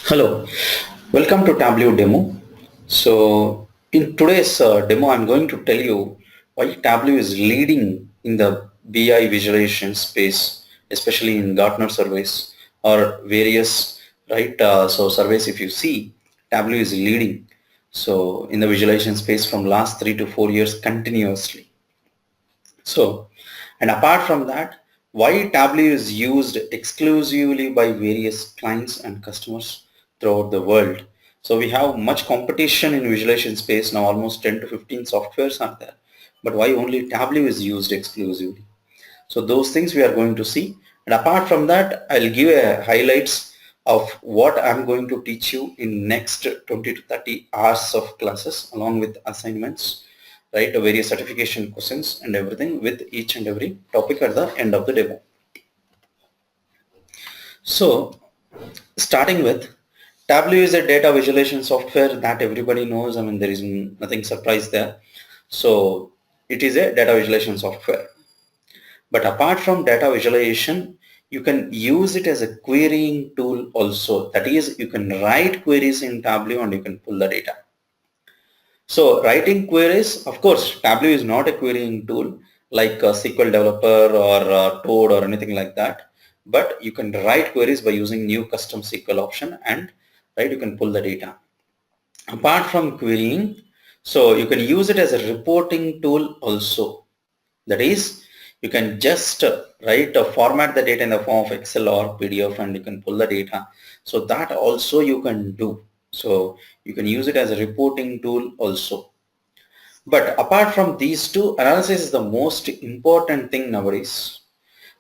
Hello, welcome to Tableau demo. So in today's demo, I'm going to tell you why Tableau is leading in the BI visualization space, especially in Gartner surveys or various surveys. If you see, Tableau is leading. So in the visualization space from last 3 to 4 years continuously. So, and apart from that, why Tableau is used exclusively by various clients and customers throughout the world. So we have much competition in visualization space now, almost 10 to 15 softwares are there. But why only Tableau is used exclusively? So those things we are going to see. And apart from that, I'll give a highlights of what I'm going to teach you in next 20 to 30 hours of classes along with assignments, right? Various certification questions and everything with each and every topic at the end of the demo. So starting with Tableau is a data visualization software that everybody knows. I mean, there is nothing surprise there. So it is a data visualization software. But apart from data visualization, you can use it as a querying tool also. That is, you can write queries in Tableau and you can pull the data. So writing queries, of course, Tableau is not a querying tool like a SQL developer or Toad or anything like that. But you can write queries by using new custom SQL option and you can pull the data. Apart from querying, so you can use it as a reporting tool also. That is, you can just format the data in the form of Excel or PDF and you can pull the data. So that also you can do. So you can use it as a reporting tool also. But apart from these two, analysis is the most important thing nowadays.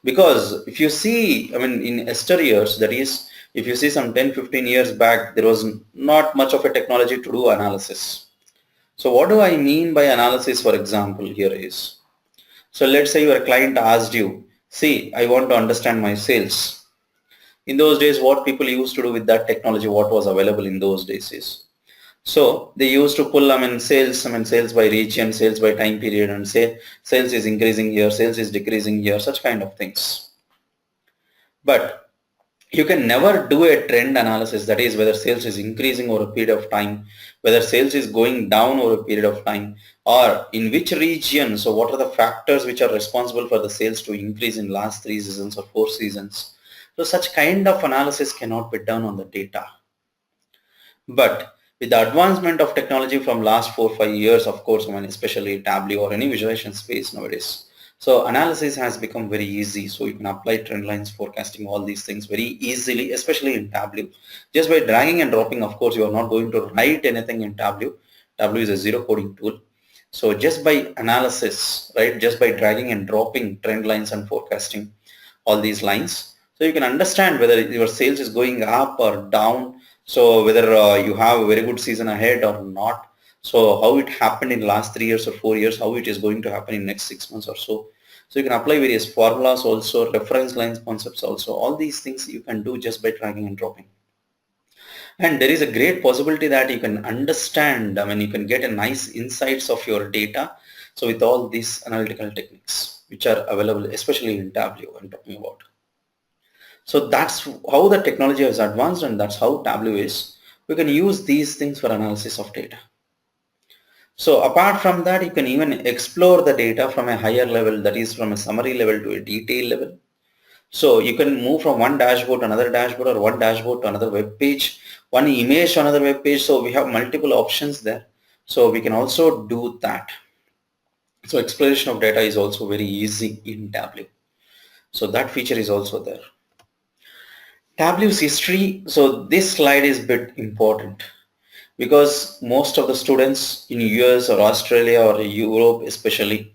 Because if you see, I mean, in yesteryears, that is, if you see some 10, 15 years back, there was not much of a technology to do analysis. So what do I mean by analysis, for example, here is, so let's say your client asked you, see, I want to understand my sales. In those days, what people used to do with that technology, what was available in those days is, so they used to pull, sales by region, sales by time period and say sales is increasing here, sales is decreasing here, such kind of things. But you can never do a trend analysis, that is whether sales is increasing over a period of time, whether sales is going down over a period of time, or in which region, so what are the factors which are responsible for the sales to increase in last 3 seasons or 4 seasons. So such kind of analysis cannot be done on the data. But with the advancement of technology from last 4 5 years, of course, I mean, especially Tableau or any visualization space nowadays, so analysis has become very easy. So you can apply trend lines, forecasting, all these things very easily, especially in Tableau. Just by dragging and dropping, of course, you are not going to write anything in Tableau. Tableau is a zero coding tool. So just by analysis, right, just by dragging and dropping trend lines and forecasting all these lines, so you can understand whether your sales is going up or down, so whether you have a very good season ahead or not. So how it happened in last 3 years or 4 years, how it is going to happen in next 6 months or so. So you can apply various formulas also, reference lines concepts also. All these things you can do just by dragging and dropping. And there is a great possibility that you can understand, I mean, you can get a nice insights of your data. So with all these analytical techniques, which are available, especially in Tableau I'm talking about. So that's how the technology has advanced and that's how Tableau is. We can use these things for analysis of data. So apart from that, you can even explore the data from a higher level, that is from a summary level to a detail level. So you can move from one dashboard to another dashboard or one dashboard to another web page, one image to another web page. So we have multiple options there. So we can also do that. So exploration of data is also very easy in Tableau. So that feature is also there. Tableau's history. So this slide is a bit important because most of the students in US or Australia or Europe especially,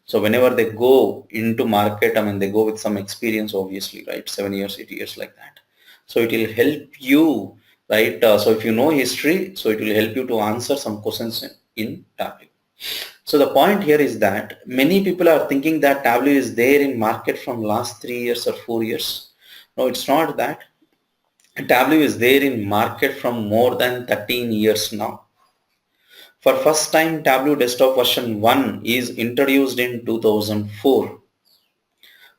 so whenever they go into market, I mean, they go with some experience, obviously, right? 7 years, 8 years like that. So it will help you, right? So if you know history, so it will help you to answer some questions in Tableau. So the point here is that many people are thinking that Tableau is there in market from last 3 years or 4 years. No, it's not that. Tableau is there in market from more than 13 years now. For first time, Tableau Desktop version 1 is introduced in 2004.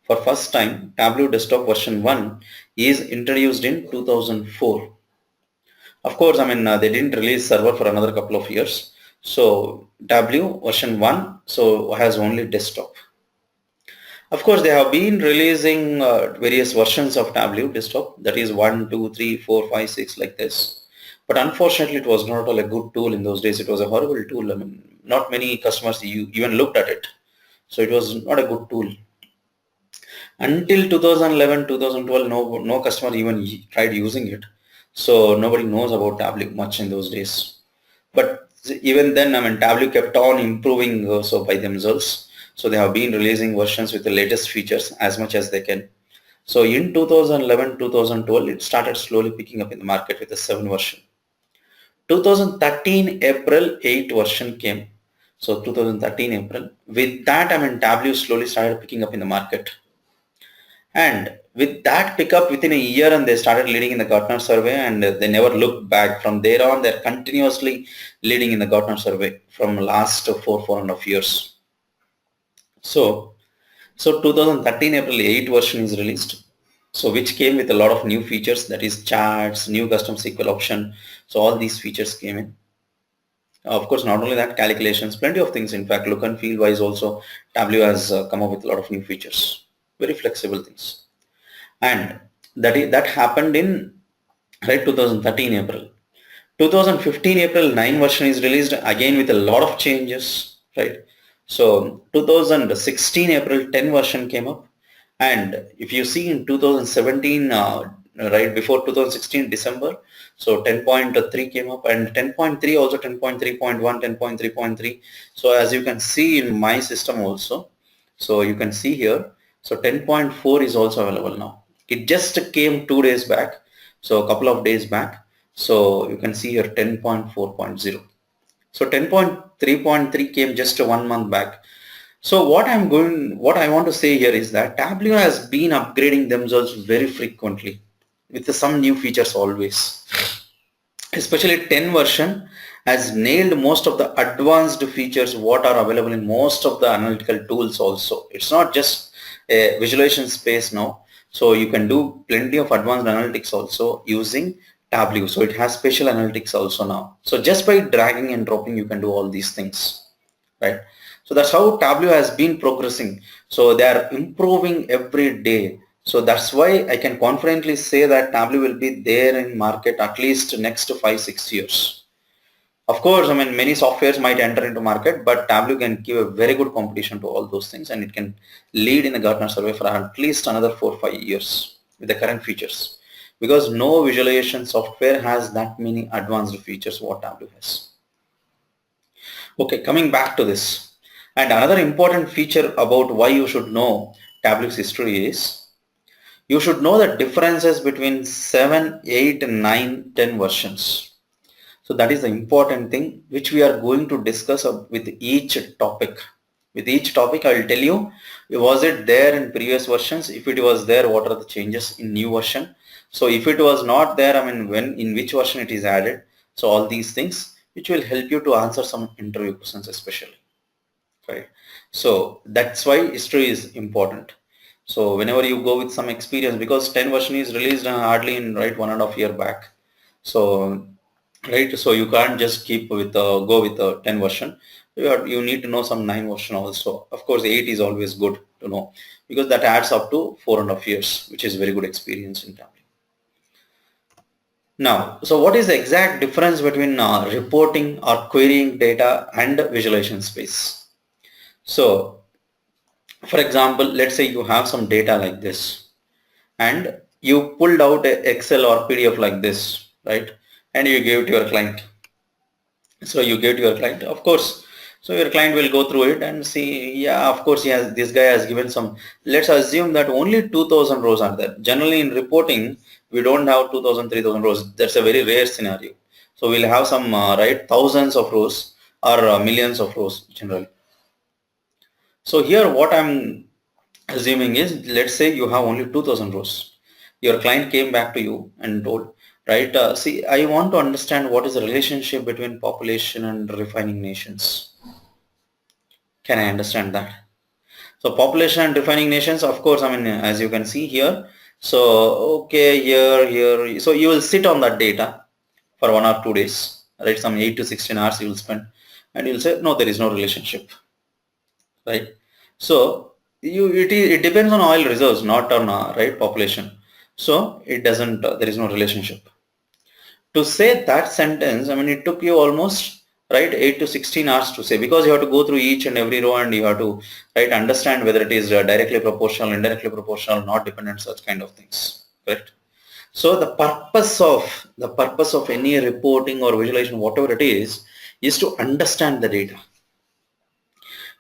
For first time, Tableau Desktop version 1 is introduced in 2004. Of course, they didn't release server for another couple of years. So Tableau version 1 so has only desktop. Of course, they have been releasing various versions of Tableau desktop, that is 1, 2, 3, 4, 5, 6 like this. But unfortunately, it was not all a good tool in those days. It was a horrible tool. Not many customers even looked at it. So it was not a good tool. Until 2011, 2012, no customer even tried using it. So nobody knows about Tableau much in those days. But even then, Tableau kept on improving so by themselves. So they have been releasing versions with the latest features as much as they can. So in 2011, 2012, it started slowly picking up in the market with the 7 version. 2013 April 8 version came. So 2013 April. With that, Tableau slowly started picking up in the market. And with that pickup within a year, and they started leading in the Gartner survey, and they never looked back. From there on, they're continuously leading in the Gartner survey from last 4.5 years. So 2013 April 8 version is released. So which came with a lot of new features, that is charts, new custom SQL option. So all these features came in. Of course, not only that, calculations, plenty of things. In fact, look and feel wise also, Tableau has come up with a lot of new features, very flexible things. And that happened in 2013 April. 2015 April 9 version is released again with a lot of changes, right? So 2016 April 10 version came up, and if you see in 2017, right before 2016 December, so 10.3 came up, and 10.3 also 10.3.1, 10.3.3. So as you can see in my system also, so you can see here, so 10.4 is also available now. It just came 2 days back, so a couple of days back. So you can see here 10.4.0. So 10.3.3 came just 1 month back. So what I want to say here is that Tableau has been upgrading themselves very frequently with some new features always. Especially 10 version has nailed most of the advanced features what are available in most of the analytical tools also. It's not just a visualization space now. So you can do plenty of advanced analytics also using Tableau. So it has spatial analytics also now. So just by dragging and dropping, you can do all these things, right? So that's how Tableau has been progressing. So they are improving every day. So that's why I can confidently say that Tableau will be there in market at least next 5-6 years. Of course, many softwares might enter into market, but Tableau can give a very good competition to all those things, and it can lead in the Gartner survey for at least another 4-5 years with the current features, because no visualization software has that many advanced features what Tableau has. Okay, coming back to this. And another important feature about why you should know Tableau's history is you should know the differences between 7, 8, 9, 10 versions. So that is the important thing which we are going to discuss with each topic. With each topic, I will tell you, was it there in previous versions? If it was there, what are the changes in new version? So if it was not there, in which version it is added? So all these things which will help you to answer some interview questions especially. Right. So that's why history is important. So whenever you go with some experience, because 10 version is released hardly in 1.5 year back. So so you can't just keep with go with the 10 version. You need to know some 9 version also. Of course, 8 is always good to know, because that adds up to 4.5 years, which is very good experience in Tableau. Now, so what is the exact difference between reporting or querying data and visualization space? So, for example, let's say you have some data like this, and you pulled out a Excel or PDF like this, right? And you gave it to your client. So you give it to your client, of course. So your client will go through it and see, yeah, of course, this guy has given some. Let's assume that only 2,000 rows are there. Generally in reporting, we don't have 2,000, 3,000 rows. That's a very rare scenario. So we'll have some, thousands of rows or millions of rows generally. So here what I'm assuming is, let's say you have only 2,000 rows. Your client came back to you and told, right, see, I want to understand what is the relationship between population and refining nations. Can I understand that? So population and refining nations, of course, as you can see here. So, okay, here, so you will sit on that data. for 1 or 2 days, right? Some 8 to 16 hours you will spend, and you'll say, no, there is no relationship, right? So it depends on oil reserves, not on right population. So it doesn't. There is no relationship. To say that sentence, I mean, it took you almost right 8 to 16 hours to say, because you have to go through each and every row and you have to right understand whether it is directly proportional, indirectly proportional, not dependent, such kind of things, correct? So the purpose of any reporting or visualization, whatever it is to understand the data.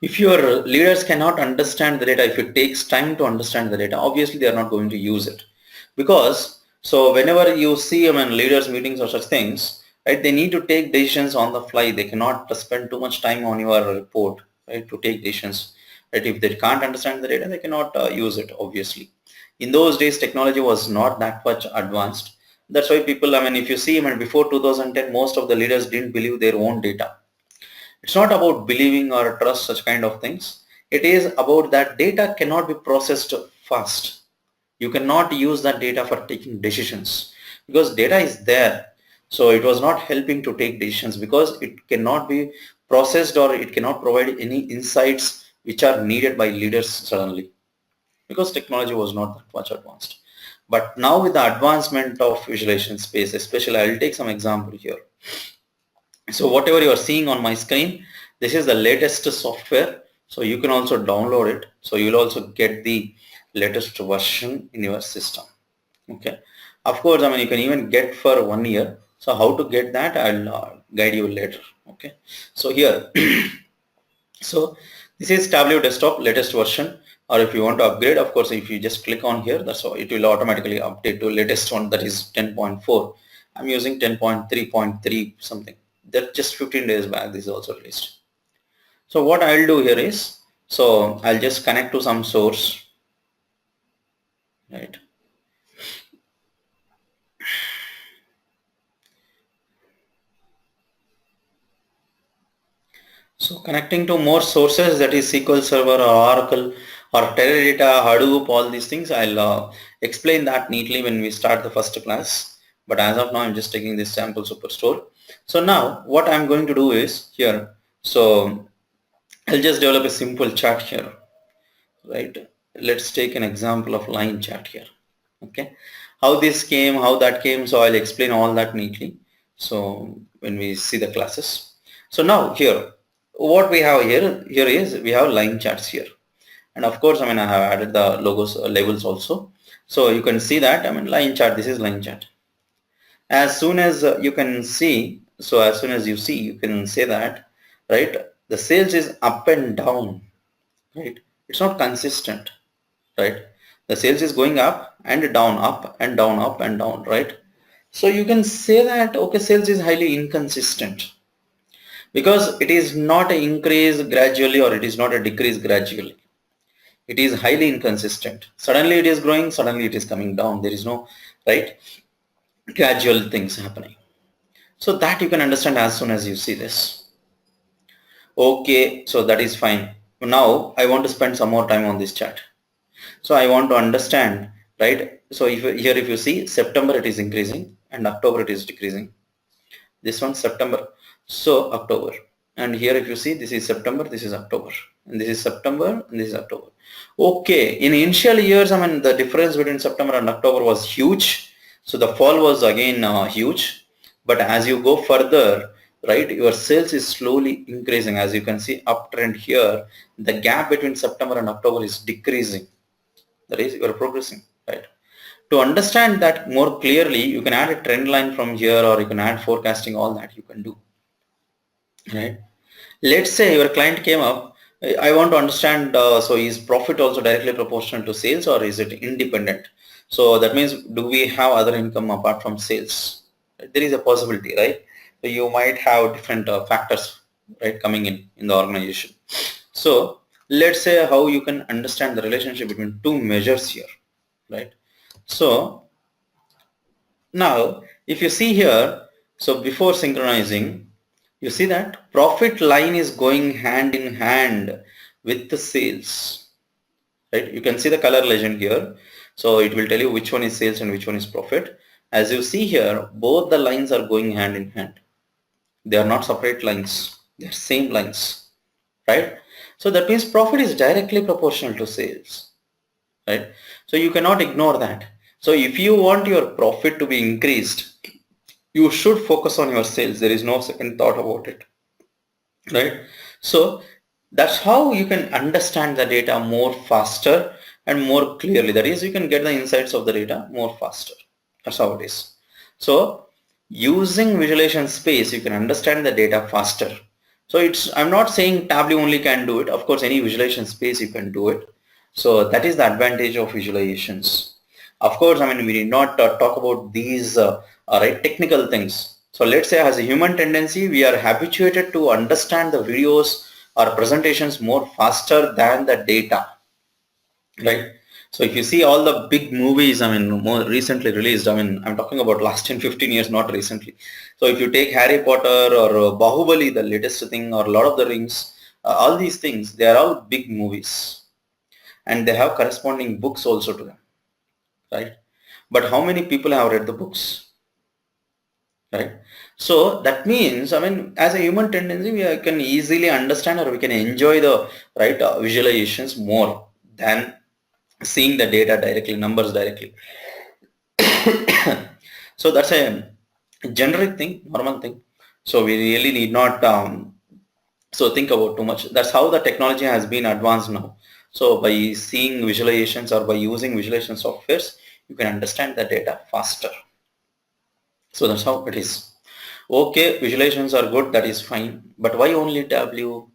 If your leaders cannot understand the data, if it takes time to understand the data, obviously they are not going to use it. Because so whenever you see leaders meetings or such things, right, they need to take decisions on the fly. They cannot spend too much time on your report, right, to take decisions. Right, if they can't understand the data, they cannot use it, obviously. In those days, technology was not that much advanced. That's why people, if you see, before 2010, most of the leaders didn't believe their own data. It's not about believing or trust such kind of things. It is about that data cannot be processed fast. You cannot use that data for taking decisions because data is there. So it was not helping to take decisions because it cannot be processed or it cannot provide any insights which are needed by leaders suddenly because technology was not that much advanced. But now with the advancement of visualization space, especially I'll take some example here. So whatever you are seeing on my screen, this is the latest software. So you can also download it. So you'll also get the latest version in your system. Okay. Of course, you can even get for 1 year. So how to get that, I'll guide you later. Okay. So here, so this is Tableau desktop latest version. Or if you want to upgrade, of course, if you just click on here, that's all, it will automatically update to latest one, that is 10.4. I'm using 10.3.3 something. That just 15 days back, this is also released. So what I'll do here is, so I'll just connect to some source, right? So connecting to more sources, that is SQL Server or Oracle or Teradata, Hadoop, all these things, I'll explain that neatly when we start the first class. But as of now, I'm just taking this sample superstore. So now what I'm going to do is here, so I'll just develop a simple chart here, right? Let's take an example of line chart here. Okay, how this came, how that came, so I'll explain all that neatly. So when we see the classes. So now here, what we have here is we have line charts here. And of course, I have added the logos, labels also. So you can see that, line chart, this is line chart. As soon as you can see, so as soon as you see, you can say that, right, the sales is up and down, right? It's not consistent, right? The sales is going up and down, up and down, up and down, right? So you can say that, okay, sales is highly inconsistent because it is not an increase gradually or it is not a decrease gradually. It is highly inconsistent. Suddenly it is growing, suddenly it is coming down. There is no, right, gradual things happening. So that you can understand as soon as you see this. Okay, so that is fine. Now I want to spend some more time on this chart. So I want to understand, right? So if you see September, it is increasing and October it is decreasing. This one September, so October. And here if you see, this is September, this is October. And this is September and this is October. Okay, in initial years, the difference between September and October was huge. So the fall was again huge. But as you go further, right, your sales is slowly increasing. As you can see uptrend here, the gap between September and October is decreasing. That is, you are progressing, right? To understand that more clearly, you can add a trend line from here or you can add forecasting, all that you can do, right? Let's say your client came up, I want to understand, so is profit also directly proportional to sales or is it independent? So that means, do we have other income apart from sales? There is a possibility, right? So you might have different factors, right, coming in the organization. So let's say how you can understand the relationship between two measures here, right? So now if you see here, so before synchronizing, you see that profit line is going hand in hand with the sales, right? You can see the color legend here. So it will tell you which one is sales and which one is profit. As you see here, both the lines are going hand in hand. They are not separate lines. They are same lines, right? So that means profit is directly proportional to sales, right? So you cannot ignore that. So if you want your profit to be increased, you should focus on your sales. There is no second thought about it, right? So that's how you can understand the data more faster and more clearly. That is, you can get the insights of the data more faster. That's how it is. So using visualization space, you can understand the data faster. So I'm not saying Tableau only can do it. Of course, any visualization space you can do it. So that is the advantage of visualizations. Of course, I mean, we did not talk about these right, technical things. So let's say as a human tendency, we are habituated to understand the videos or presentations more faster than the data, right? So if you see all the big movies, I mean, more recently released, I mean, I'm talking about last 10, 15 years, not recently. So if you take Harry Potter or Bahubali, the latest thing, or Lord of the Rings, all these things, they are all big movies and they have corresponding books also to them, right? But how many people have read the books? Right? So that means, I mean, as a human tendency, can easily understand or we can enjoy the right visualizations more than seeing the data directly, numbers directly. So that's a generic thing, normal thing. So we really need not so think about too much. That's how the technology has been advanced now. So by seeing visualizations or by using visualization softwares, you can understand the data faster. So that's how it is. Okay, visualizations are good, that is fine. But why only Tableau?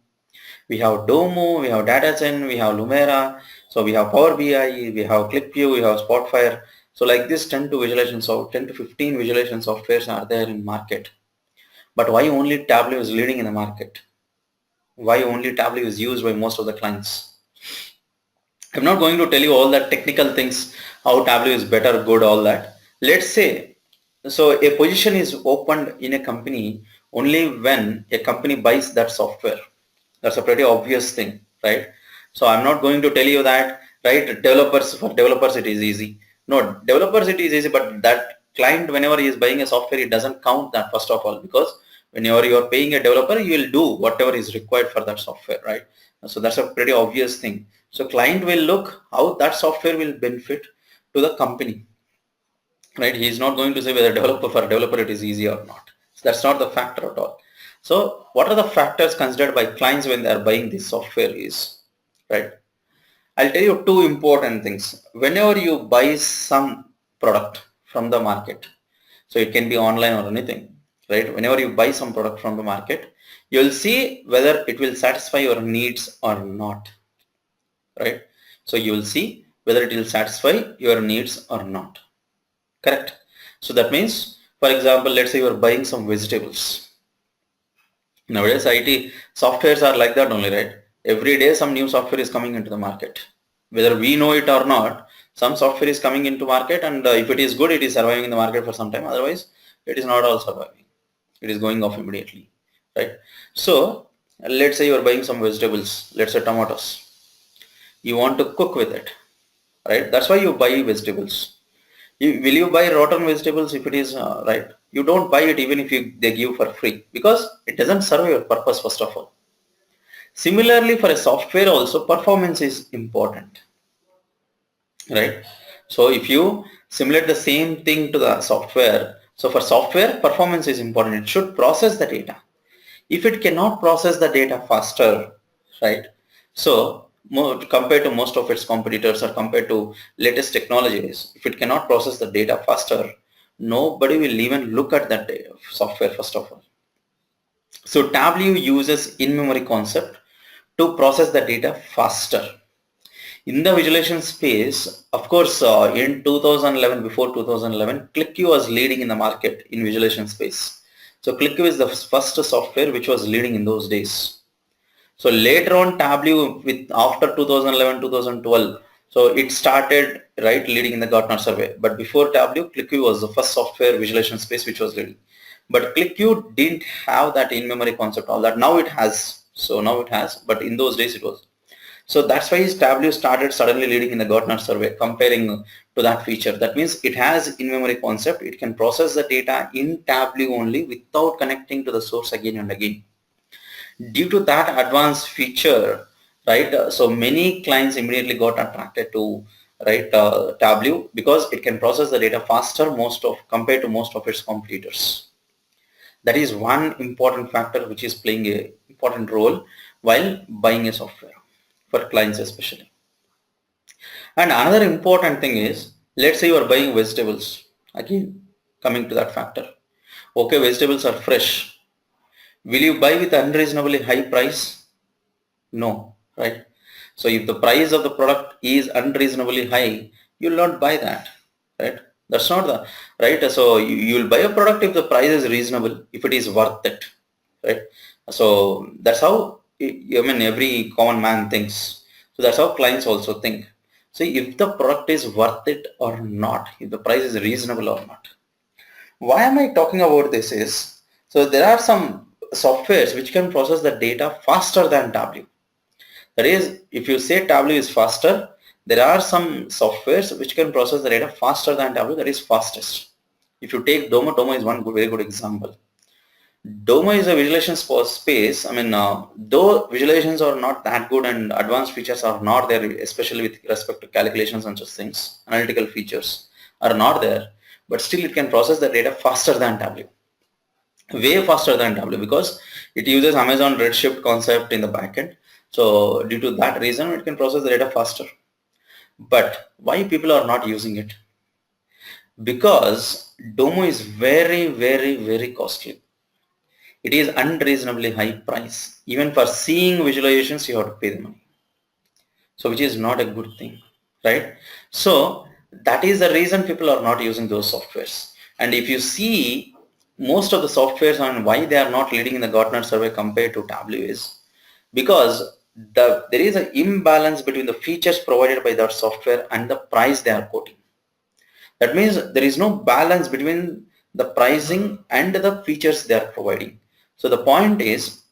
We have Domo, we have DataGen, we have Lumira, so we have Power BI, we have ClickView, we have Spotfire. So like this 10 to 15 visualization softwares are there in market. But why only Tableau is leading in the market? Why only Tableau is used by most of the clients? I'm not going to tell you all the technical things, how Tableau is better, good, all that. Let's say, so a position is opened in a company only when a company buys that software. That's a pretty obvious thing, right? So I'm not going to tell you that, right? For developers it is easy. No, developers it is easy, but that client, whenever he is buying a software, it doesn't count that first of all, because whenever you are paying a developer, you will do whatever is required for that software, right? So that's a pretty obvious thing. So client will look how that software will benefit to the company, right? He is not going to say whether developer for developer it is easy or not. So that's not the factor at all. So what are the factors considered by clients when they are buying this software is, right? I'll tell you two important things. Whenever you buy some product from the market, so it can be online or anything, right? Whenever you buy some product from the market, you'll see whether it will satisfy your needs or not, right? So you will see whether it will satisfy your needs or not. Correct. So that means, for example, let's say you are buying some vegetables. Nowadays, IT softwares are like that only, right? Every day some new software is coming into the market. Whether we know it or not, some software is coming into market, and if it is good, it is surviving in the market for some time. Otherwise, it is not all surviving. It is going off immediately, right? So let's say you are buying some vegetables, let's say tomatoes. You want to cook with it, right? That's why you buy vegetables. Will you buy rotten vegetables if it is right? You don't buy it even if they give for free, because it doesn't serve your purpose first of all. Similarly, for a software also, performance is important, right? So if you simulate the same thing to the software, so for software, performance is important. It should process the data. If it cannot process the data faster, right? So compared to most of its competitors or compared to latest technologies, if it cannot process the data faster, nobody will even look at that software first of all. So Tableau uses in-memory concept to process the data faster. In the visualization space, of course, in 2011, before 2011, ClickView was leading in the market in visualization space. So ClickView is the first software which was leading in those days. So later on, Tableau with after 2011, 2012, so it started right leading in the Gartner survey. But before Tableau, ClickView was the first software visualization space which was leading. But ClickView didn't have that in-memory concept, all that. Now it has. So now it has, but in those days it was. So that's why Tableau started suddenly leading in the Gartner survey, comparing to that feature. That means it has in-memory concept. It can process the data in Tableau only without connecting to the source again and again. Due to that advanced feature, right, so many clients immediately got attracted to, right, Tableau, because it can process the data faster compared to most of its competitors. That is one important factor which is playing a important role while buying a software for clients especially. And another important thing is, let's say you are buying vegetables. Again, coming to that factor. Okay, vegetables are fresh. Will you buy with unreasonably high price? No, right? So if the price of the product is unreasonably high, you will not buy that, right? That's not the right. So you will buy a product if the price is reasonable, if it is worth it, right? So that's how I mean every common man thinks. So that's how clients also think. So if the product is worth it or not, if the price is reasonable or not. Why am I talking about this is, so there are some softwares which can process the data faster than Tableau. That is, if you say Tableau is faster, there are some softwares which can process the data faster than Tableau, that is fastest. If you take Domo is one very good example. Domo is a visualization space. I mean, though visualizations are not that good and advanced features are not there, especially with respect to calculations and such things, analytical features are not there, but still it can process the data faster than Tableau. Way faster than Tableau, because it uses Amazon Redshift concept in the backend. So due to that reason, it can process the data faster. But why people are not using it? Because Domo is very, very, very costly. It is unreasonably high price. Even for seeing visualizations, you have to pay the money. So which is not a good thing, right? So that is the reason people are not using those softwares. And if you see most of the softwares on why they are not leading in the Gartner survey compared to Tableau is because there is an imbalance between the features provided by that software and the price they are quoting. That means there is no balance between the pricing and the features they are providing. So the point is,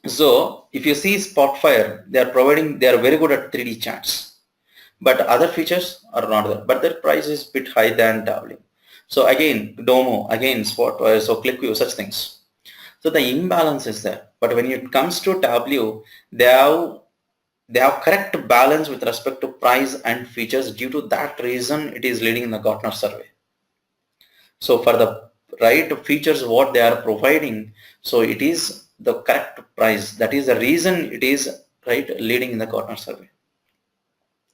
so if you see Spotfire, they are very good at 3D charts, but other features are not there, but their price is bit high than Tableau. So again, Domo, again Spotfire, so ClickView, such things. So the imbalance is there. But when it comes to Tableau, they have correct balance with respect to price and features. Due to that reason, it is leading in the Gartner survey. So for the right features what they are providing, so it is the correct price. That is the reason it is right leading in the Gartner survey.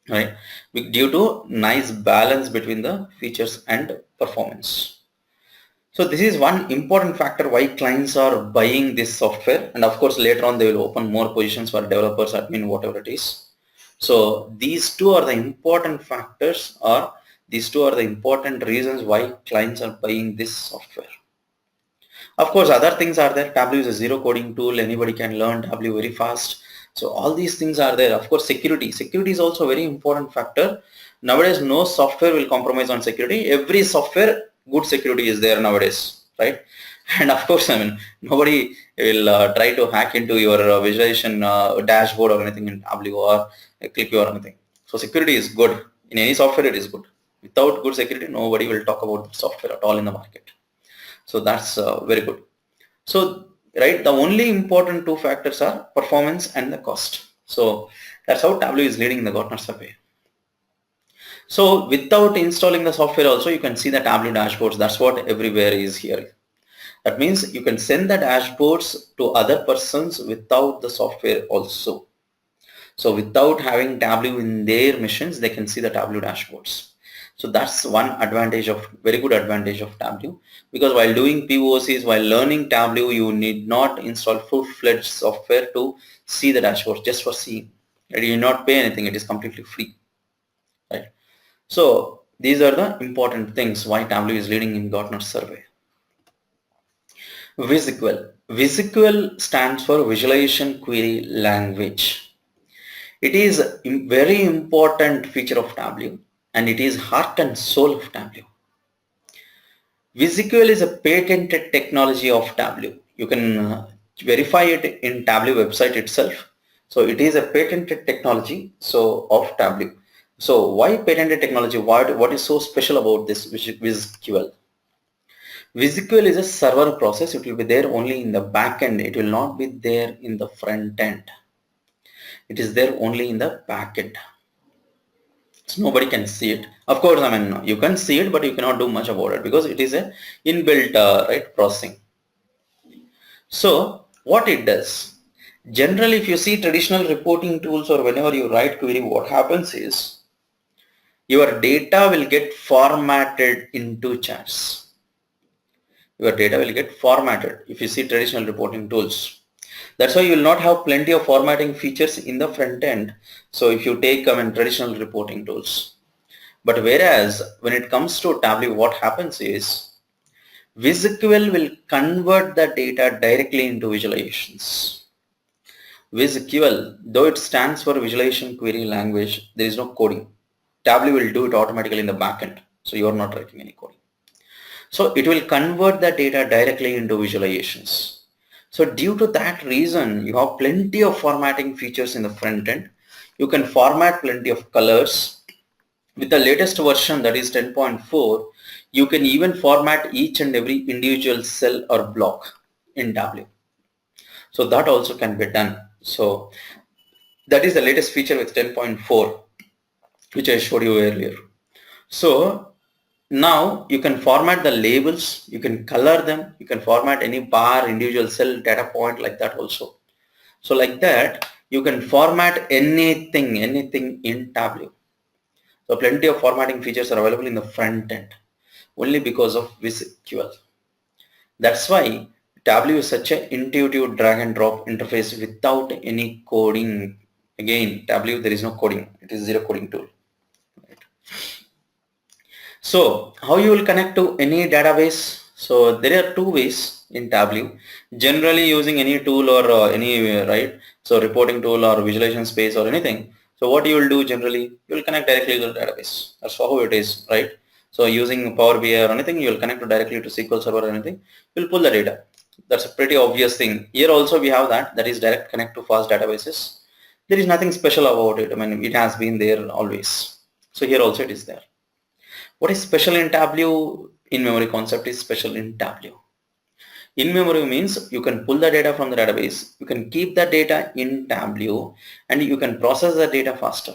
Right, due to nice balance between the features and performance. So this is one important factor why clients are buying this software, and of course later on they will open more positions for developers, admin, whatever it is. So these two are the important factors, or these two are the important reasons why clients are buying this software. Of course, other things are there. Tableau is a zero coding tool. Anybody can learn Tableau very fast. So all these things are there. Of course, security. Security is also a very important factor. Nowadays, no software will compromise on security. Every software, good security is there nowadays, right? And of course, I mean, nobody will try to hack into your visualization dashboard or anything in Tableau or ClickView or anything. So security is good. In any software, it is good. Without good security, nobody will talk about the software at all in the market. So that's very good. So, right, the only important two factors are performance and the cost. So that's how Tableau is leading in the Gartner survey. So without installing the software also, you can see the Tableau dashboards. That's what everywhere is here. That means you can send the dashboards to other persons without the software also. So without having Tableau in their machines, they can see the Tableau dashboards. So that's one advantage of, very good advantage of Tableau, because while doing POCs, while learning Tableau, you need not install full-fledged software to see the dashboard, just for seeing. You do not pay anything, it is completely free, right? So these are the important things why Tableau is leading in Gartner survey. VisQL. VisQL stands for Visualization Query Language. It is a very important feature of Tableau, and it is heart and soul of Tableau. VisQL is a patented technology of Tableau. You can verify it in Tableau website itself. So it is a patented technology so of Tableau. So why patented technology? What is so special about this VisQL? VisQL is a server process. It will be there only in the back end. It will not be there in the front end. It is there only in the back end. So nobody can see it. Of course, I mean, you can see it, but you cannot do much about it because it is a inbuilt right processing. So what it does, generally if you see traditional reporting tools or whenever you write query, what happens is your data will get formatted into charts. Your data will get formatted if you see traditional reporting tools. That's why you will not have plenty of formatting features in the front end. So if you take traditional reporting tools. But whereas when it comes to Tableau, what happens is VisQL will convert the data directly into visualizations. VisQL, though it stands for Visualization Query Language, there is no coding. Tableau will do it automatically in the backend. So you are not writing any coding. So it will convert the data directly into visualizations. So due to that reason, you have plenty of formatting features in the front end. You can format plenty of colors. With the latest version, that is 10.4, you can even format each and every individual cell or block in Tableau. So that also can be done. So that is the latest feature with 10.4, which I showed you earlier. So now you can format the labels, you can color them, you can format any bar, individual cell, data point like that also. So like that, you can format anything in Tableau. So plenty of formatting features are available in the front end only because of VisQL. That's why Tableau is such an intuitive drag and drop interface without any coding. Again, Tableau, there is no coding. It is zero coding tool. Right. So how you will connect to any database? So there are two ways in Tableau. Generally using any tool or any, right? So reporting tool or visualization space or anything. So what you will do generally, you will connect directly to the database. That's how it is, right? So using Power BI or anything, you will connect directly to SQL Server or anything. You will pull the data. That's a pretty obvious thing. Here also we have that. That is direct connect to fast databases. There is nothing special about it. I mean, it has been there always. So here also it is there. What is special in Tableau? In-memory concept is special in Tableau. In-memory means you can pull the data from the database, you can keep the data in Tableau, and you can process the data faster.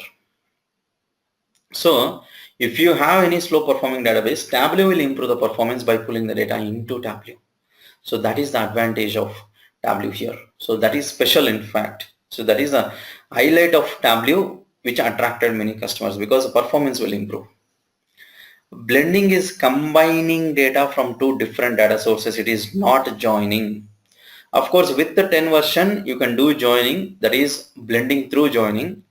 So if you have any slow performing database, Tableau will improve the performance by pulling the data into Tableau. So that is the advantage of Tableau here. So that is special in fact. So that is a highlight of Tableau which attracted many customers because the performance will improve. Blending is combining data from two different data sources. It is not joining. Of course, with the 10 version, you can do joining, that is blending through joining,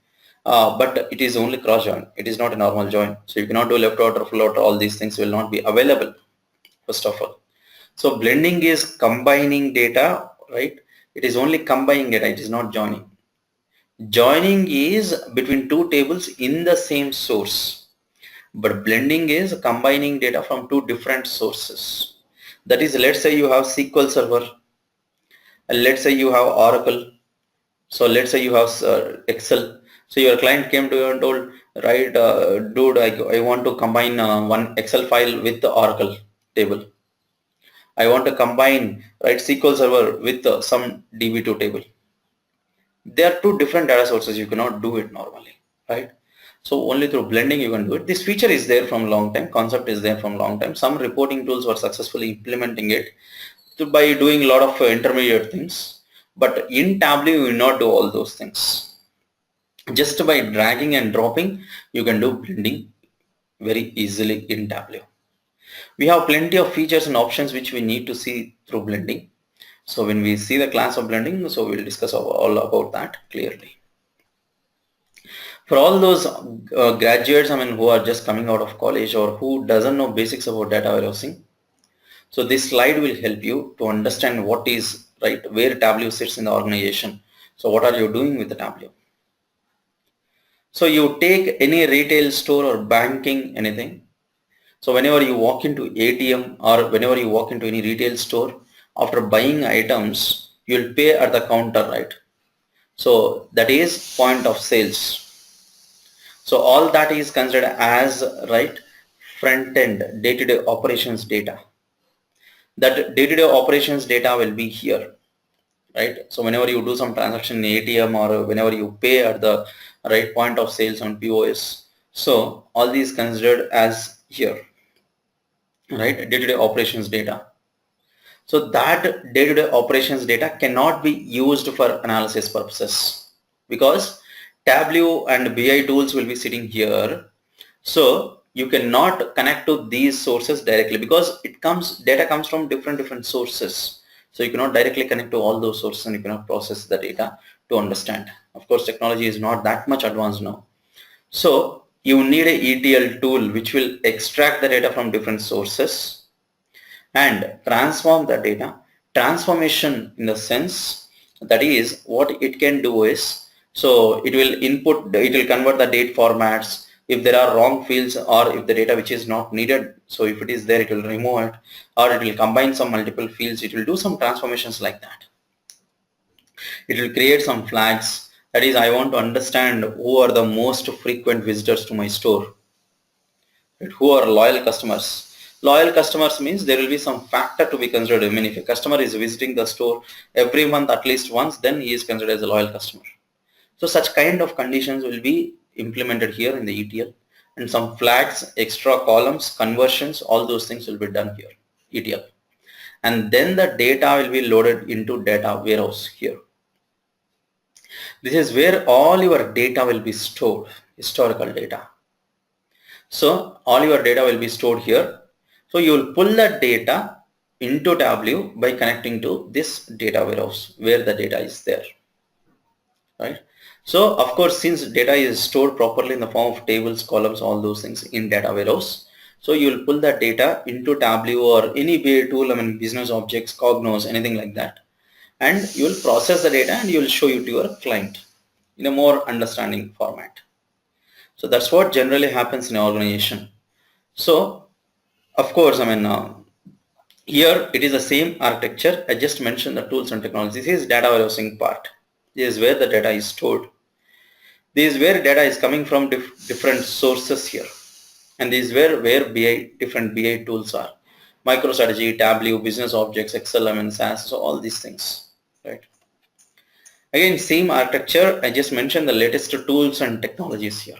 but it is only cross join. It is not a normal join. So you cannot do left outer, full outer, all these things will not be available, first of all. So blending is combining data, right? It is only combining data, it is not joining. Joining is between two tables in the same source. But blending is combining data from two different sources. That is, let's say you have SQL Server, and let's say you have Oracle. So let's say you have Excel. So your client came to you and told, right, dude, I want to combine one Excel file with the Oracle table. I want to combine, right, SQL Server with some DB2 table. There are two different data sources. You cannot do it normally, right? So only through blending you can do it. This feature is there from long time. Concept is there from long time. Some reporting tools were successfully implementing it by doing a lot of intermediate things. But in Tableau, you will not do all those things. Just by dragging and dropping, you can do blending very easily in Tableau. We have plenty of features and options which we need to see through blending. So when we see the class of blending, so we'll discuss all about that clearly. For all those graduates, I mean, who are just coming out of college or who doesn't know basics about data warehousing, so this slide will help you to understand what is, right, where Tableau sits in the organization. So what are you doing with the Tableau? So you take any retail store or banking, anything. So whenever you walk into ATM or whenever you walk into any retail store, after buying items, you'll pay at the counter, right? So that is point of sales. So all that is considered as, right, front end day-to-day operations data. That day-to-day operations data will be here, right? So whenever you do some transaction in ATM or whenever you pay at the right point of sales on POS, so all these considered as here, right? Day-to-day operations data. So that day-to-day operations data cannot be used for analysis purposes because Tableau and BI tools will be sitting here. So you cannot connect to these sources directly because data comes from different sources. So you cannot directly connect to all those sources and you cannot process the data to understand. Of course, technology is not that much advanced now. So you need a ETL tool which will extract the data from different sources and transform the data. Transformation in the sense that is what it can do is, so it will convert the date formats if there are wrong fields or if the data which is not needed. So if it is there, it will remove it, or it will combine some multiple fields. It will do some transformations like that. It will create some flags. That is, I want to understand who are the most frequent visitors to my store. Right? Who are loyal customers? Loyal customers means there will be some factor to be considered. I mean, if a customer is visiting the store every month at least once, then he is considered as a loyal customer. So such kind of conditions will be implemented here in the ETL, and some flags, extra columns, conversions, all those things will be done here, ETL. And then the data will be loaded into data warehouse here. This is where all your data will be stored, historical data. So all your data will be stored here. So you will pull that data into Tableau by connecting to this data warehouse where the data is there, right? So of course, since data is stored properly in the form of tables, columns, all those things in data warehouse, so you will pull that data into Tableau or any BI tool, I mean business objects, Cognos, anything like that, and you will process the data and you will show it to your client in a more understanding format. So that's what generally happens in an organization. So of course, I mean, here it is the same architecture. I just mentioned the tools and technologies. This is data warehousing part. This is where the data is stored. This is where data is coming from different sources here. And this is where different BI tools are. MicroStrategy, Tableau, Business Objects, Excel, I mean, SAS, so all these things, right? Again, same architecture. I just mentioned the latest tools and technologies here.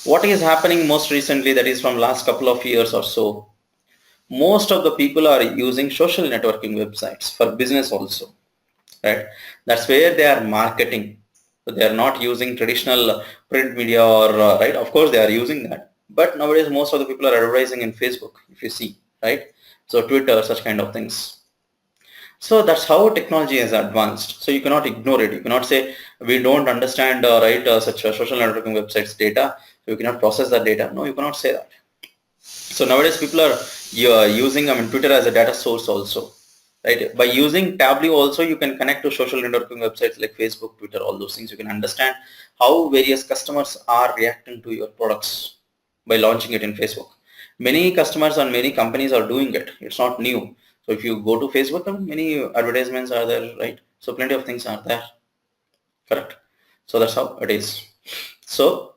What is happening most recently, that is from last couple of years or so, most of the people are using social networking websites for business also, right? That's where they are marketing. So they are not using traditional print media or right, of course they are using that, but nowadays most of the people are advertising in Facebook, if you see, right? So Twitter, such kind of things. So that's how technology has advanced. So you cannot ignore it. You cannot say we don't understand such social networking websites data, so you cannot process that data. No, you cannot say that. So nowadays people are using, I mean, Twitter as a data source also, right? By using Tableau also, you can connect to social networking websites like Facebook, Twitter, all those things. You can understand how various customers are reacting to your products by launching it in Facebook. Many customers and many companies are doing it. It's not new. So if you go to Facebook, I mean, many advertisements are there, right? So plenty of things are there, correct? So that's how it is. So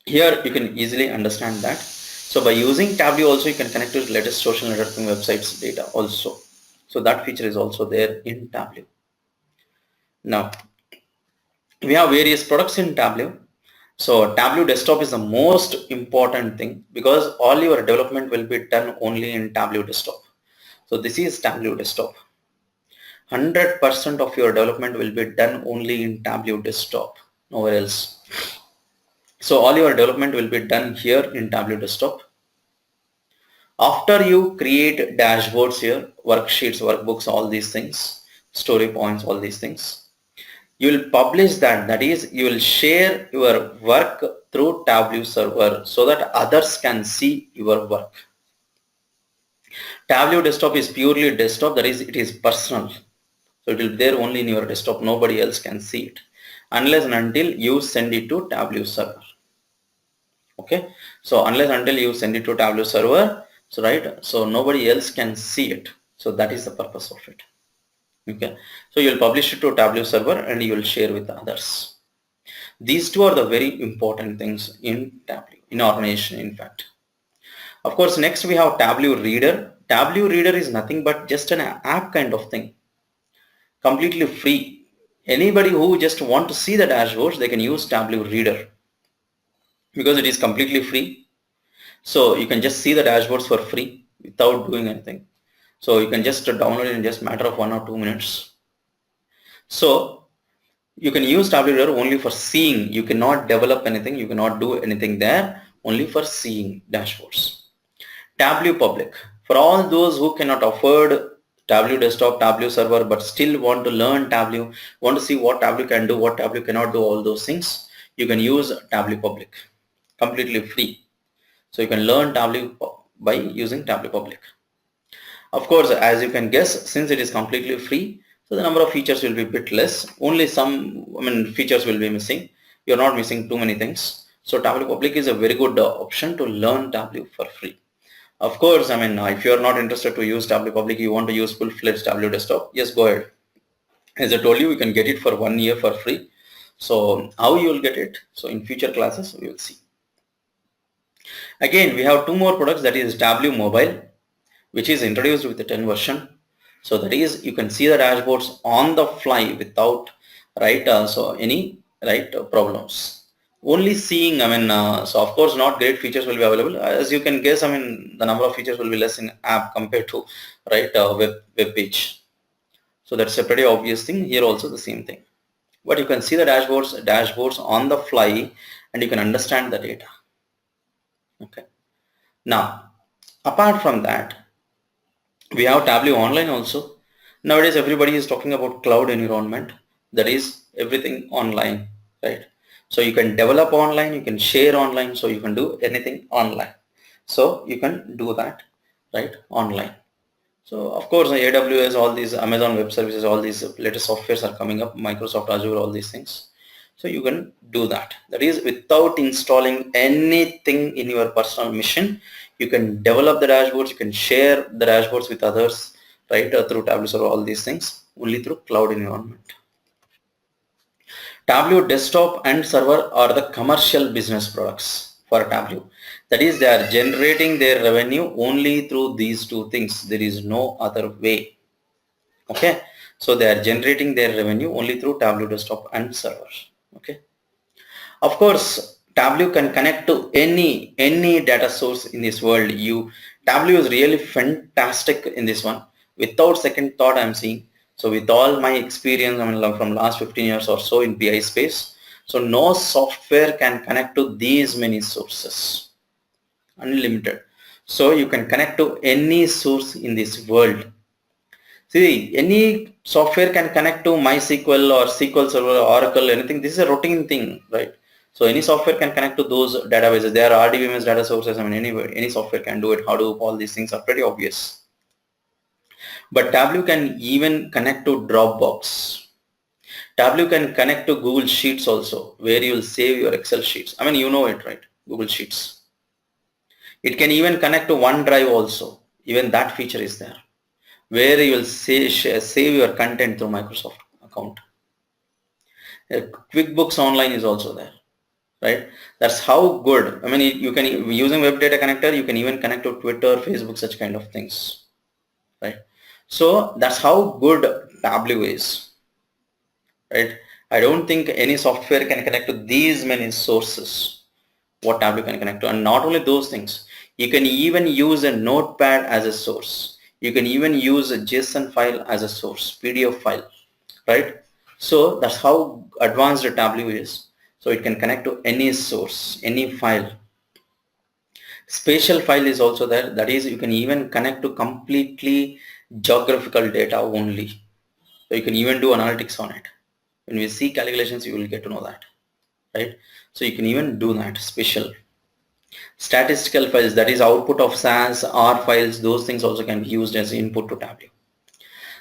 here you can easily understand that. So by using Tableau also, you can connect to the latest social networking websites data also. So that feature is also there in Tableau. Now we have various products in Tableau. So Tableau desktop is the most important thing because all your development will be done only in Tableau desktop. So this is Tableau desktop. 100% of your development will be done only in Tableau desktop, nowhere else. So all your development will be done here in Tableau desktop. After you create dashboards here, worksheets, workbooks, all these things, story points, all these things, you will publish that. That is, you will share your work through Tableau server so that others can see your work. Tableau desktop is purely desktop, that is, it is personal. So it will be there only in your desktop. Nobody else can see it unless and until you send it to Tableau server. Okay, so unless until you send it to Tableau server, so right, so nobody else can see it. So that is the purpose of it. Okay, so you'll publish it to Tableau server and you will share with others. These two are the very important things in Tableau, in organization, in fact. Of course, next we have Tableau Reader. Tableau Reader is nothing but just an app kind of thing, completely free. Anybody who just want to see the dashboards, they can use Tableau Reader because it is completely free. So you can just see the dashboards for free without doing anything. So you can just download it in just matter of 1 or 2 minutes. So you can use Tableau Reader only for seeing. You cannot develop anything. You cannot do anything there, only for seeing dashboards. Tableau Public. For all those who cannot afford Tableau Desktop, Tableau Server, but still want to learn Tableau, want to see what Tableau can do, what Tableau cannot do, all those things, you can use Tableau Public. Completely free. So you can learn Tableau by using Tableau Public. Of course, as you can guess, since it is completely free, so the number of features will be a bit less. Only some, features will be missing. You're not missing too many things. So Tableau Public is a very good option to learn Tableau for free. Of course, if you're not interested to use Tableau Public, you want to use full-fledged Tableau Desktop, yes, go ahead. As I told you, you can get it for 1 year for free. So how you will get it? So in future classes, we will see. Again, we have two more products, that is Tableau Mobile, which is introduced with the 10 version. So that is, you can see the dashboards on the fly without any problems. Only seeing, so of course not great features will be available. As you can guess, the number of features will be less in app compared to web page. So that's a pretty obvious thing. Here also the same thing. But you can see the dashboards on the fly and you can understand the data. Okay. Now, apart from that, we have Tableau Online also. Nowadays, everybody is talking about cloud environment. That is everything online, right? So you can develop online, you can share online, so you can do anything online. So you can do that, right, online. So of course, AWS, all these Amazon Web Services, all these latest softwares are coming up, Microsoft Azure, all these things. So you can do that. That is without installing anything in your personal machine. You can develop the dashboards, you can share the dashboards with others, right, through Tableau Server, all these things, only through cloud environment. Tableau Desktop and Server are the commercial business products for Tableau. That is, they are generating their revenue only through these two things. There is no other way. Okay, so they are generating their revenue only through Tableau Desktop and Server. Okay. Of course, Tableau can connect to any data source in this world. Tableau is really fantastic in this one. Without second thought, I'm seeing. So with all my experience, from last 15 years or so in BI space, so no software can connect to these many sources. Unlimited. So you can connect to any source in this world. See, any software can connect to MySQL or SQL Server, Oracle, anything. This is a routine thing, right? So any software can connect to those databases. There are RDBMS data sources. Any software can do it. Hadoop, all these things are pretty obvious. But Tableau can even connect to Dropbox. Tableau can connect to Google Sheets also, where you will save your Excel sheets. You know it, right? Google Sheets. It can even connect to OneDrive also. Even that feature is there, where you will save your content through Microsoft account. QuickBooks Online is also there, right? That's how good. You can, using Web Data Connector, you can even connect to Twitter, Facebook, such kind of things, right? So that's how good Tableau is, right? I don't think any software can connect to these many sources what Tableau can connect to. And not only those things, you can even use a notepad as a source. You can even use a JSON file as a source, PDF file, right? So that's how advanced Tableau is. So it can connect to any source, any file. Spatial file is also there. That is, you can even connect to completely geographical data only. So you can even do analytics on it. When we see calculations, you will get to know that, right? So you can even do that. Spatial. Statistical files, that is output of SAS, R files, those things also can be used as input to Tableau.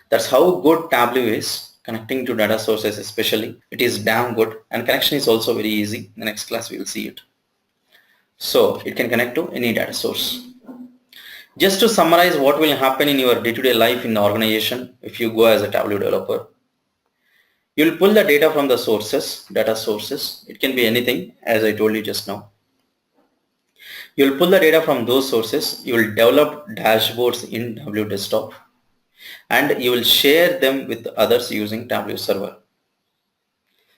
That's how good Tableau is, connecting to data sources especially. It is damn good, and connection is also very easy. In the next class we will see it. So it can connect to any data source. Just to summarize what will happen in your day-to-day life in the organization if you go as a Tableau developer. You'll pull the data from the sources, data sources. It can be anything, as I told you just now. You'll pull the data from those sources. You will develop dashboards in Tableau Desktop, and you will share them with others using Tableau Server.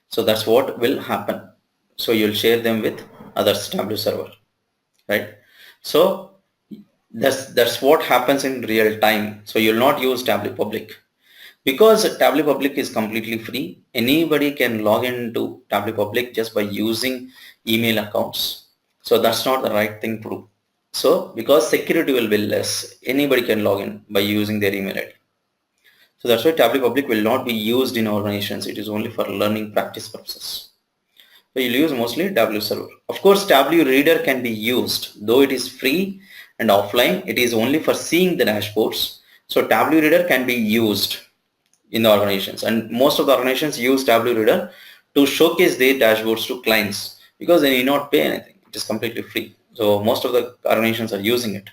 So that's what will happen. So you'll share them with others Tableau Server, right? So that's what happens in real time. So you'll not use Tableau Public. Because Tableau Public is completely free, anybody can log into Tableau Public just by using email accounts. So that's not the right thing to do. So because security will be less, anybody can log in by using their email ID. So that's why Tableau Public will not be used in organizations. It is only for learning practice purposes. So you'll use mostly Tableau Server. Of course, Tableau Reader can be used, though it is free and offline. It is only for seeing the dashboards. So Tableau Reader can be used in the organizations, and most of the organizations use Tableau Reader to showcase their dashboards to clients because they need not pay anything. It is completely free. So most of the organizations are using it,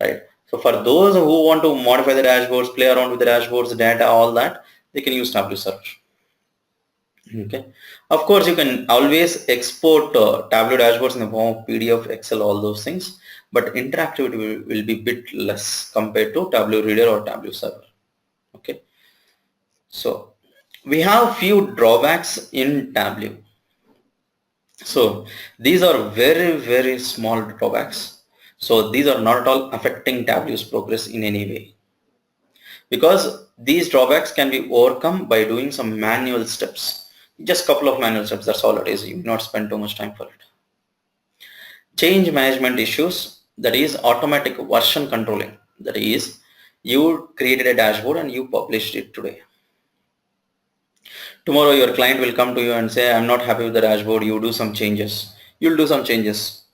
right? So for those who want to modify the dashboards, play around with the dashboards, data, all that, they can use Tableau Server. Okay. Of course, you can always export Tableau dashboards in the form of PDF, Excel, all those things, but interactivity will be a bit less compared to Tableau Reader or Tableau Server. Okay. So we have few drawbacks in Tableau. So these are very small drawbacks. So these are not at all affecting Tableau's progress in any way, because these drawbacks can be overcome by doing some manual steps. Just couple of manual steps, that's all it is. You will not spend too much time for it. Change management issues, that is automatic version controlling. That is, you created a dashboard and you published it today. Tomorrow your client will come to you and say, I'm not happy with the dashboard, you do some changes. You'll do some changes.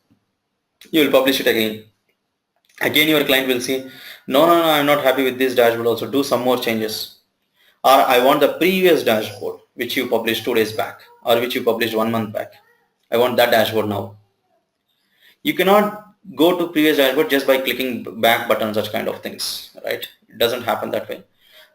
You will publish it again. Again your client will say, no, I'm not happy with this dashboard also, do some more changes. Or I want the previous dashboard which you published 2 days back or which you published 1 month back. I want that dashboard now. You cannot go to previous dashboard just by clicking back button, such kind of things, right? It doesn't happen that way.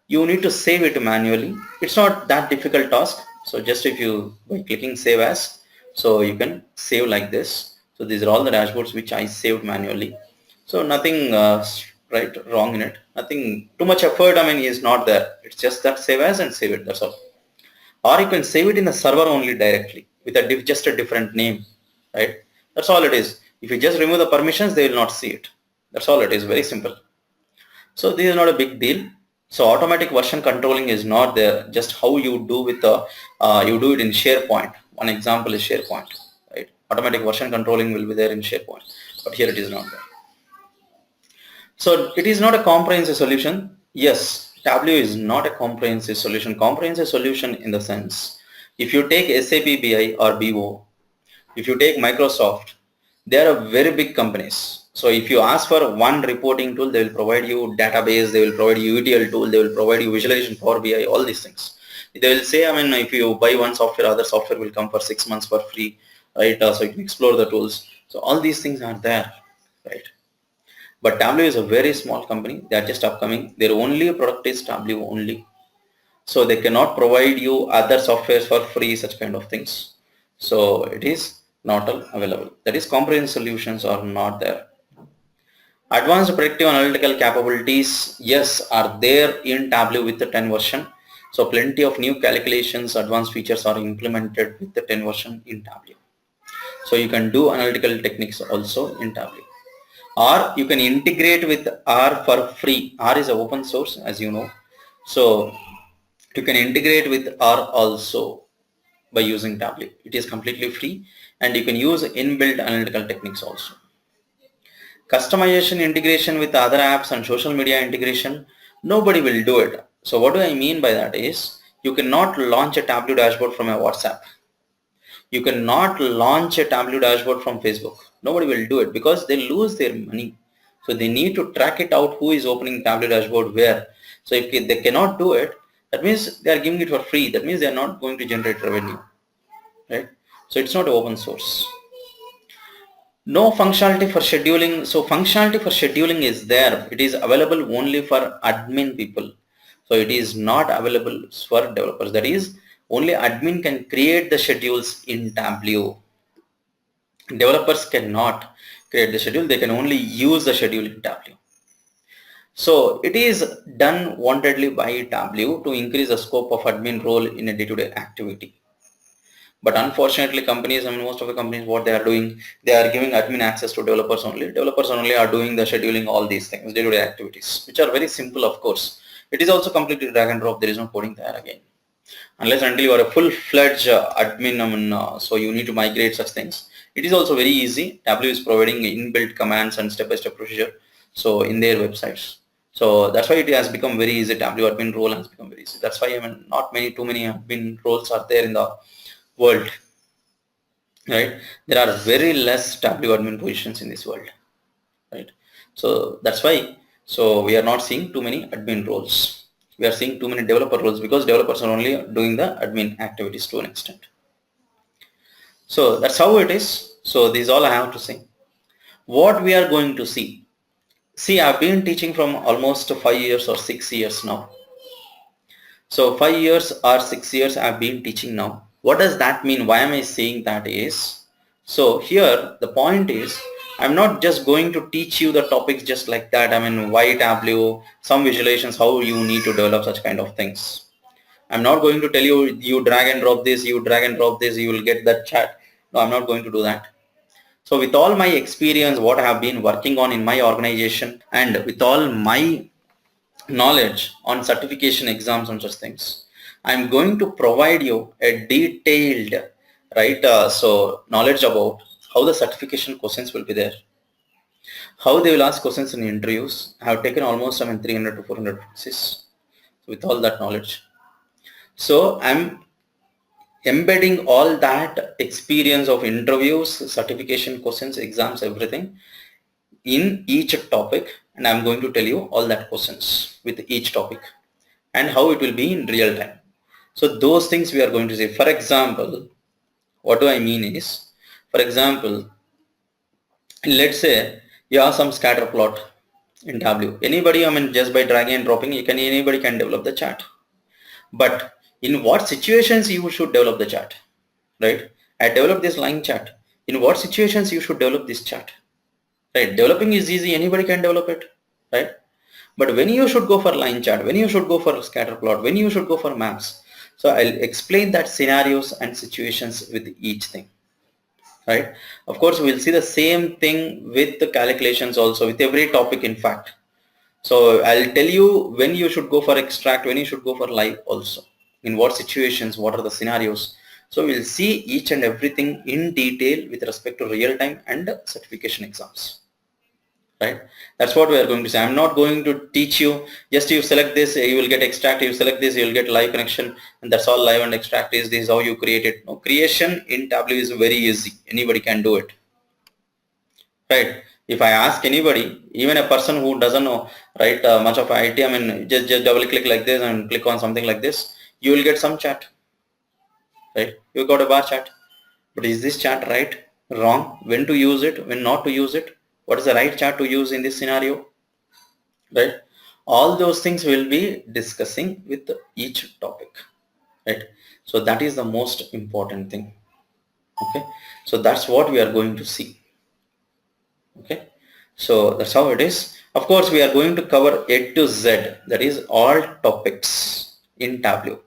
You need to save it manually. It's not that difficult task. So just if you by clicking save as, so you can save like this. So these are all the dashboards which I saved manually. So nothing wrong in it. Nothing too much effort. I mean, is not there. It's just that save as and save it. That's all. Or you can save it in the server only directly with just a different name, right? That's all it is. If you just remove the permissions, they will not see it. That's all it is. Very simple. So this is not a big deal. So automatic version controlling is not there. Just how you do with the you do it in SharePoint. One example is SharePoint, right? Automatic version controlling will be there in SharePoint, but here it is not there. So it is not a comprehensive solution. Yes, Tableau is not a comprehensive solution. Comprehensive solution in the sense, if you take SAP BI or BO, if you take Microsoft, they are very big companies. So if you ask for one reporting tool, they will provide you database, they will provide you ETL tool, they will provide you visualization, Power BI, all these things. They will say, I mean, if you buy one software, other software will come for 6 months for free, right? So you can explore the tools. So all these things are there, right? But Tableau is a very small company. They are just upcoming. Their only product is Tableau only. So they cannot provide you other softwares for free, such kind of things. So it is not available. That is, comprehensive solutions are not there. Advanced predictive analytical capabilities, yes, are there in Tableau with the 10 version. So plenty of new calculations, advanced features are implemented with the 10 version in Tableau. So you can do analytical techniques also in Tableau. Or you can integrate with R for free. R is an open source, as you know. So you can integrate with R also by using Tableau. It is completely free, and you can use inbuilt analytical techniques also. Customization integration with other apps and social media integration, nobody will do it. So what do I mean by that is, you cannot launch a Tableau dashboard from a WhatsApp. You cannot launch a Tableau dashboard from Facebook. Nobody will do it because they lose their money. So they need to track it out, who is opening Tableau dashboard where. So if they cannot do it, that means they are giving it for free. That means they are not going to generate revenue, right? So it's not open source. No functionality for scheduling. So functionality for scheduling is there. It is available only for admin people. So it is not available for developers. That is, only admin can create the schedules in Tableau. Developers cannot create the schedule. They can only use the schedule in Tableau. So it is done wantedly by Tableau to increase the scope of admin role in a day-to-day activity. But unfortunately, companies, most of the companies, what they are doing, they are giving admin access to developers only. Developers only are doing the scheduling, all these things, day-to-day activities, which are very simple, of course. It is also completely drag and drop. There is no coding there again. Unless until you are a full-fledged admin, so you need to migrate such things. It is also very easy. Tableau is providing inbuilt commands and step-by-step procedure. So in their websites. So that's why it has become very easy. Tableau admin role has become very easy. That's why not too many admin roles are there in the world, right? There are very less Tableau admin positions in this world, right? So that's why, so we are not seeing too many admin roles. We are seeing too many developer roles because developers are only doing the admin activities to an extent. So that's how it is. So this is all I have to say. What we are going to see. See, I've been teaching from almost 5 years or 6 years now. So 5 years or 6 years I've been teaching now. What does that mean? Why am I saying that is? So here the point is, I'm not just going to teach you the topics just like that. Why Tableau, some visualizations, how you need to develop such kind of things. I'm not going to tell you, you drag and drop this, you drag and drop this, you will get that chat. No, I'm not going to do that. So with all my experience, what I have been working on in my organization, and with all my knowledge on certification exams and such things, I'm going to provide you a detailed, right, so knowledge about how the certification questions will be there, how they will ask questions in interviews. I have taken almost 300 to 400 courses with all that knowledge. So I'm embedding all that experience of interviews, certification questions, exams, everything in each topic, and I'm going to tell you all that questions with each topic and how it will be in real time. So those things we are going to say. For example, what do I mean is, for example, let's say you have some scatter plot in Tableau. Anybody, just by dragging and dropping, anybody can develop the chart. But in what situations you should develop the chart, right? I developed this line chart. In what situations you should develop this chart, right? Developing is easy. Anybody can develop it, right? But when you should go for line chart, when you should go for scatter plot, when you should go for maps. So I'll explain that scenarios and situations with each thing, right? Of course, we'll see the same thing with the calculations also, with every topic in fact. So I'll tell you when you should go for extract, when you should go for live also, in what situations, what are the scenarios. So we'll see each and everything in detail with respect to real time and certification exams. Right? That's what we are going to say. I'm not going to teach you, just you select this, you will get extract, you select this, you will get live connection, and that's all live and extract is. This is how you create it. No, creation in Tableau is very easy. Anybody can do it. Right? If I ask anybody, even a person who doesn't know, right, much of IT, just double click like this and click on something like this, you will get some chat. Right? You got a bar chart. But is this chart right, wrong, when to use it, when not to use it? What is the right chart to use in this scenario? Right? All those things we'll be discussing with each topic. Right? So that is the most important thing. Okay? So that's what we are going to see. Okay? So that's how it is. Of course, we are going to cover A to Z, that is all topics in Tableau.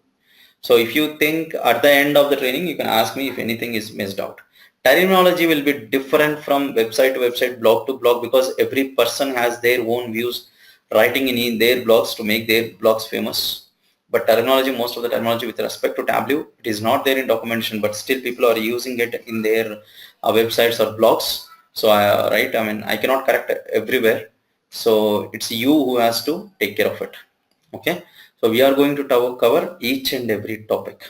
So if you think at the end of the training, you can ask me if anything is missed out. Terminology will be different from website to website, blog to blog, because every person has their own views, writing in their blogs to make their blogs famous. But terminology, most of the terminology with respect to Tableau, it is not there in documentation, but still people are using it in their websites or blogs. So right, I cannot correct it everywhere. So it's you who has to take care of it. Okay. So we are going to cover each and every topic.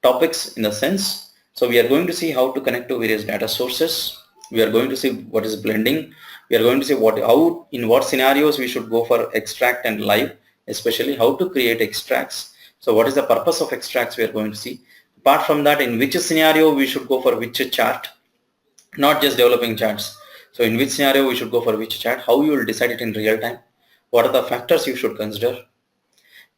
Topics in the sense, so we are going to see how to connect to various data sources. We are going to see what is blending. We are going to see in what scenarios we should go for extract and live, especially how to create extracts. So what is the purpose of extracts we are going to see. Apart from that, in which scenario we should go for which chart, not just developing charts. So in which scenario we should go for which chart, how you will decide it in real time, what are the factors you should consider.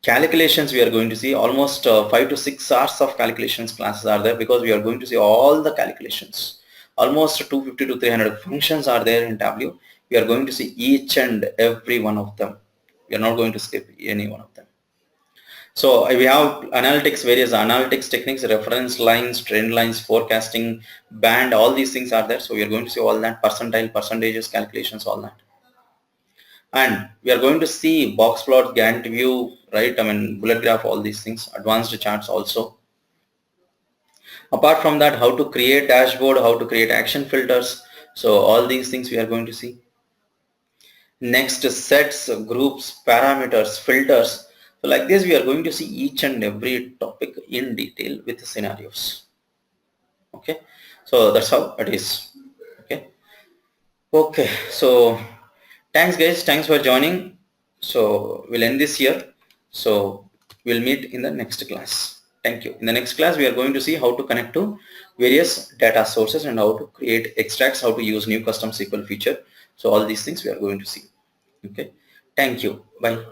Calculations, we are going to see almost 5 to 6 hours of calculations classes are there, because we are going to see all the calculations. Almost 250 to 300 functions are there in Tableau. We are going to see each and every one of them. We are not going to skip any one of them. So we have analytics, various analytics techniques, reference lines, trend lines, forecasting, band, all these things are there. So we are going to see all that, percentile, percentages, calculations, all that. And we are going to see box plot, Gantt view, right? I mean, bullet graph, all these things, advanced charts also. Apart from that, how to create dashboard, how to create action filters. So all these things we are going to see. Next, sets, groups, parameters, filters. So like this, we are going to see each and every topic in detail with the scenarios. Okay. So that's how it is. Okay. Okay. So thanks guys. Thanks for joining. So we'll end this here. So we'll meet in the next class. Thank you. In the next class, we are going to see how to connect to various data sources and how to create extracts, how to use new custom SQL feature. So all these things we are going to see. Okay. Thank you. Bye.